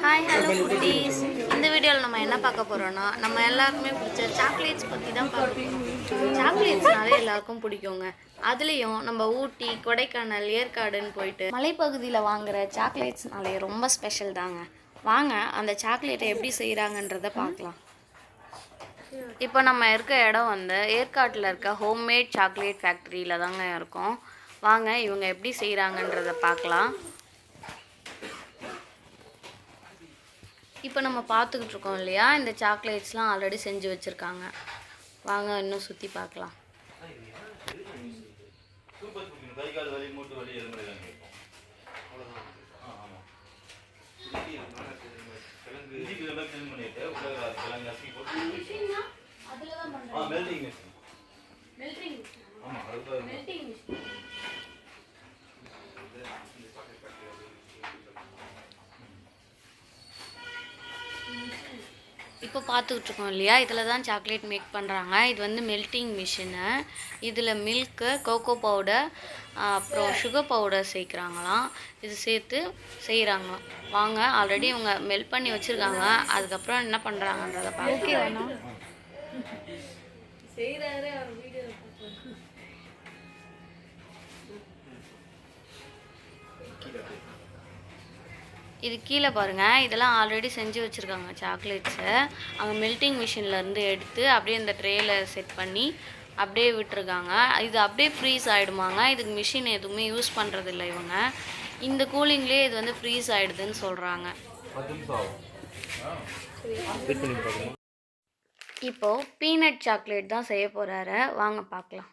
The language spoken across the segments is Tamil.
ஹாய் ஹலோ குட்டீஸ். இந்த வீடியோவில் நம்ம என்ன பார்க்க போகிறோன்னா, நம்ம எல்லாருக்குமே பிடிச்ச சாக்லேட்ஸ் பற்றி தான் பார்க்க போகிறோம். சாக்லேட்ஸ்னாலே எல்லாருக்கும் பிடிக்குங்க. அதுலேயும் நம்ம ஊட்டி, கொடைக்கானல், ஏற்காடுன்னு போயிட்டு மலைப்பகுதியில் வாங்குகிற சாக்லேட்ஸ்னாலே ரொம்ப ஸ்பெஷல் தாங்க. வாங்க அந்த சாக்லேட்டை எப்படி செய்கிறாங்கன்றதை பார்க்கலாம். இப்போ நம்ம இருக்க இடம் வந்து ஏற்காட்டில் இருக்க ஹோம்மேட் சாக்லேட் ஃபேக்ட்ரியில் தாங்க இருக்கோம். வாங்க இவங்க எப்படி செய்கிறாங்கன்றதை பார்க்கலாம். இப்போ நம்ம பார்த்துக்கிட்டு இருக்கோம் இல்லையா, இந்த சாக்லேட்ஸ்லாம் ஆல்ரெடி செஞ்சு வச்சுருக்காங்க. வாங்க இன்னும் சுற்றி பார்க்கலாம். இப்போ பார்த்துக்கிட்டு இருக்கோம் இல்லையா, இதில் தான் சாக்லேட் மேக் பண்ணுறாங்க. இது வந்து மெல்ட்டிங் மிஷினு. இதில் மில்க்கு, கோகோ பவுடர், அப்புறம் சுகர் பவுடர் சேர்க்குறாங்களாம். இது சேர்த்து செய்கிறாங்களாம். வாங்க ஆல்ரெடி இவங்க மெல்ட் பண்ணி வச்சுருக்காங்க. அதுக்கப்புறம் என்ன பண்ணுறாங்கன்றதை பார்க்கலாம். இது கீழே பாருங்கள், இதெல்லாம் ஆல்ரெடி செஞ்சு வச்சுருக்காங்க சாக்லேட்ஸை. அவங்க மெல்ட்டிங் மிஷின்லேருந்து எடுத்து அப்படியே இந்த ட்ரேயில் செட் பண்ணி அப்படியே விட்டுருக்காங்க. இது அப்படியே ஃப்ரீஸ் ஆகிடுமாங்க. இதுக்கு மிஷின் எதுவுமே யூஸ் பண்ணுறதில்ல இவங்க. இந்த கூலிங்லேயே இது வந்து ஃப்ரீஸ் ஆகிடுதுன்னு சொல்கிறாங்க. இப்போது பீனட் சாக்லேட் தான் செய்ய போகிறாரு. வாங்க பார்க்கலாம்.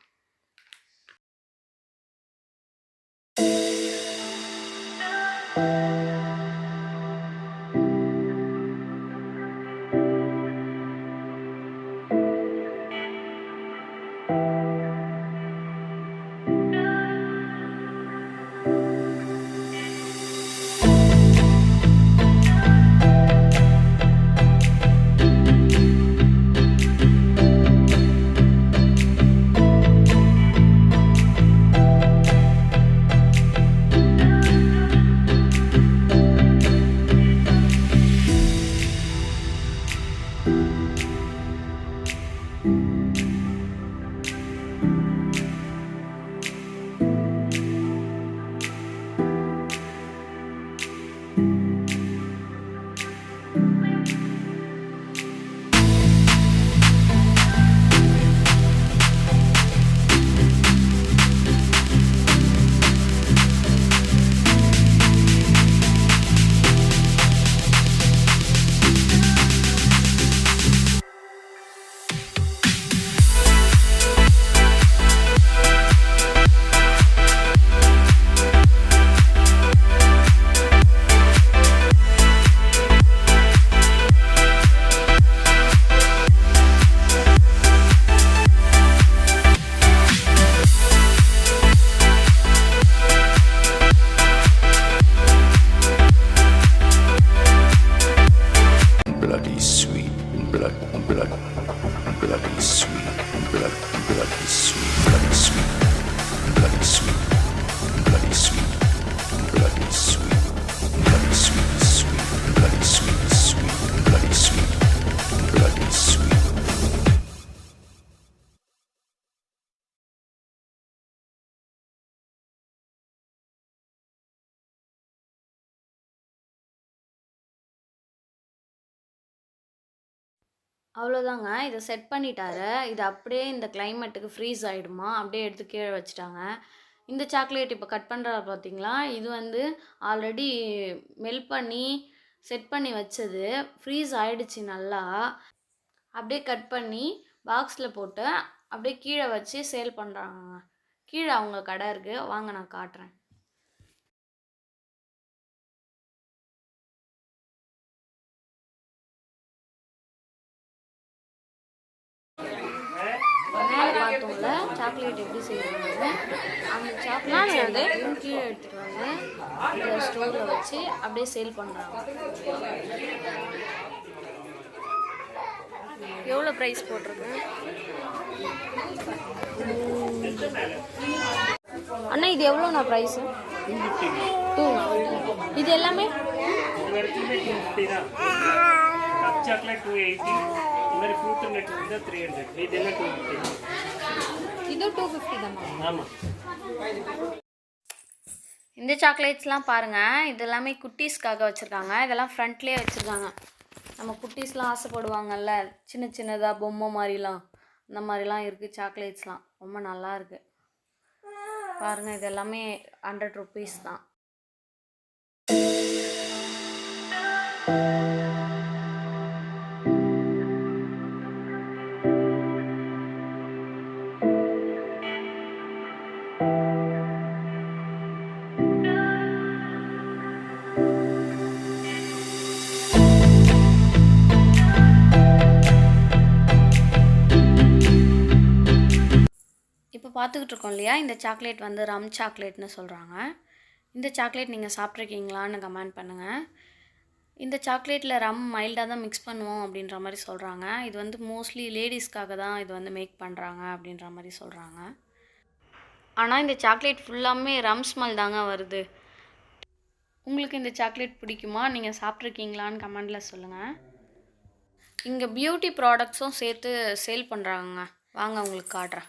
அவ்வளோதாங்க. இதை செட் பண்ணிட்டாரு. இது அப்படியே இந்த கிளைமேட்டுக்கு ஃப்ரீஸ் ஆகிடுமா, அப்படியே எடுத்து கீழே வச்சுட்டாங்க. இந்த சாக்லேட் இப்போ கட் பண்ணுறாரு பார்த்தீங்களா, இது வந்து ஆல்ரெடி மெல்ட் பண்ணி செட் பண்ணி வச்சது. ஃப்ரீஸ் ஆகிடுச்சு நல்லா. அப்படியே கட் பண்ணி பாக்ஸில் போட்டு அப்படியே கீழே வச்சு சேல் பண்ணுறாங்க. கீழே அவங்க கடை இருக்குது. வாங்க நான் காட்டுறேன். பார்த்தோம்ல சாக்லேட் எப்படி செய்யறாங்க. அந்த சாக்லேட் வந்து கீழே எடுத்துட்டு வந்து இந்த ஸ்டோரில் வச்சு அப்படியே சேல் பண்ணுறாங்க. எவ்வளோ ப்ரைஸ் போட்டிருக்கு அண்ணா? இது எவ்வளோண்ணா ப்ரைஸு? 250. இது எல்லாமே 250 தான். Cup chocolate 280. இந்த மாதிரி ஃப்ரூட் நட் வந்து 300. இதெல்லாம் 250. இது 250 தான். ஆமாம். இந்த சாக்லேட்ஸ்லாம் பாருங்கள், இது எல்லாமே குட்டீஸ்க்காக வச்சுருக்காங்க. இதெல்லாம் ஃப்ரண்ட்லேயே வச்சுருக்காங்க. நம்ம குட்டீஸ்லாம் ஆசைப்படுவாங்கல்ல, சின்ன சின்னதாக பொம்மை மாதிரிலாம், அந்த மாதிரிலாம் இருக்குது சாக்லேட்ஸ்லாம். ரொம்ப நல்லா இருக்குது பாருங்கள். இது எல்லாமே 100 rupees தான். இப்போ பார்த்துக்கிட்டு இருக்கோம் இல்லையா, இந்த சாக்லேட் வந்து ரம் சாக்லேட்னு சொல்கிறாங்க. இந்த சாக்லேட் நீங்கள் சாப்பிட்ருக்கீங்களான்னு கமெண்ட் பண்ணுங்கள். இந்த சாக்லேட்டில் ரம் மைல்டாக தான் மிக்ஸ் பண்ணுவோம் அப்படின்ற மாதிரி சொல்கிறாங்க. இது வந்து மோஸ்ட்லி லேடிஸ்க்காக தான் இது வந்து மேக் பண்ணுறாங்க அப்படின்ற மாதிரி சொல்கிறாங்க. ஆனால் இந்த சாக்லேட் ஃபுல்லாமே ரம் ஸ்மெல் தாங்க வருது. உங்களுக்கு இந்த சாக்லேட் பிடிக்குமா? நீங்கள் சாப்பிட்ருக்கீங்களான்னு கமெண்டில் சொல்லுங்கள். இங்கே பியூட்டி ப்ராடக்ட்ஸும் சேர்த்து சேல் பண்ணுறாங்க. வாங்க உங்களுக்கு காட்டுறேன்.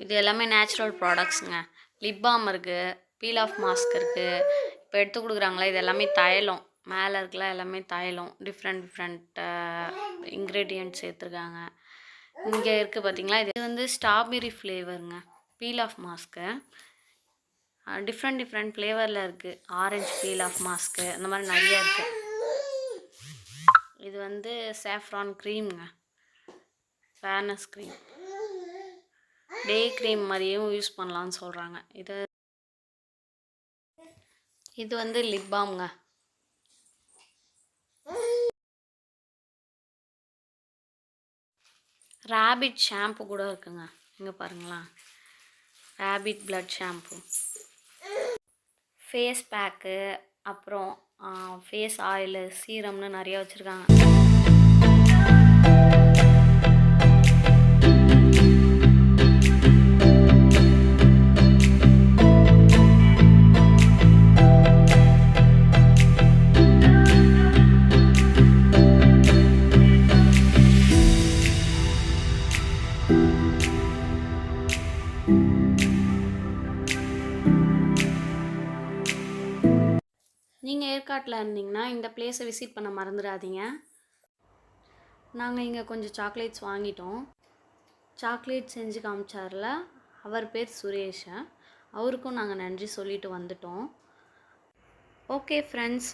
இது எல்லாமே நேச்சுரல் ப்ராடக்ட்ஸுங்க. லிப் பாம் இருக்குது, பீல் ஆஃப் மாஸ்க் இருக்குது. இப்போ எடுத்து கொடுக்குறாங்களே, இது எல்லாமே தைலம். மேலே இருக்குல்ல எல்லாமே தைலம். டிஃப்ரெண்ட் இன்க்ரீடியன்ட்ஸ் சேர்த்துருக்காங்க. இங்கே இருக்குது பார்த்தீங்களா, இது வந்து ஸ்ட்ராபெரி ஃப்ளேவருங்க. பீல் ஆஃப் மாஸ்க்கு டிஃப்ரெண்ட் ஃப்ளேவரில் இருக்குது. ஆரஞ்சு பீல் ஆஃப் மாஸ்க்கு அந்த மாதிரி நிறையா இருக்குது. இது வந்து சாஃப்ரான் க்ரீம்ங்க, ஃபேர்னஸ் க்ரீம். டே க்ரீம் மாதிரியும் யூஸ் பண்ணலான்னு சொல்கிறாங்க. இது வந்து லிப் பாம்ங்க. ரேபிட் ஷாம்பு கூட இருக்குங்க. இங்கே பாருங்களா, rapid blood shampoo, face pack, அப்புறம் ஃபேஸ் ஆயிலு, சீரம்னு நிறையா வச்சுருக்காங்க. நீங்கள் ஏற்காட்டில் இருந்தீங்கன்னா இந்த பிளேஸை விசிட் பண்ண மறந்துடாதீங்க. நாங்கள் இங்கே கொஞ்சம் சாக்லேட்ஸ் வாங்கிட்டோம். சாக்லேட் செஞ்சு காமிச்சார்ல, அவர் பேர் சுரேஷ். அவருக்கும் நாங்கள் நன்றி சொல்லிட்டு வந்துட்டோம். ஓகே ஃப்ரெண்ட்ஸ்,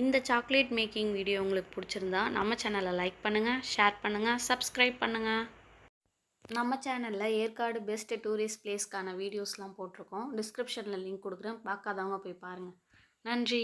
இந்த சாக்லேட் மேக்கிங் வீடியோ உங்களுக்கு பிடிச்சிருந்தா நம்ம சேனலை லைக் பண்ணுங்கள், ஷேர் பண்ணுங்கள், சப்ஸ்கிரைப் பண்ணுங்கள். நம்ம சேனலில் ஏற்காடு பெஸ்ட் டூரிஸ்ட் பிளேஸ்க்கான வீடியோஸ்லாம் போட்டிருக்கோம். டிஸ்கிரிப்ஷனில் லிங்க் கொடுக்குறேன், பார்க்காதவங்க போய் பாருங்கள். நன்றி.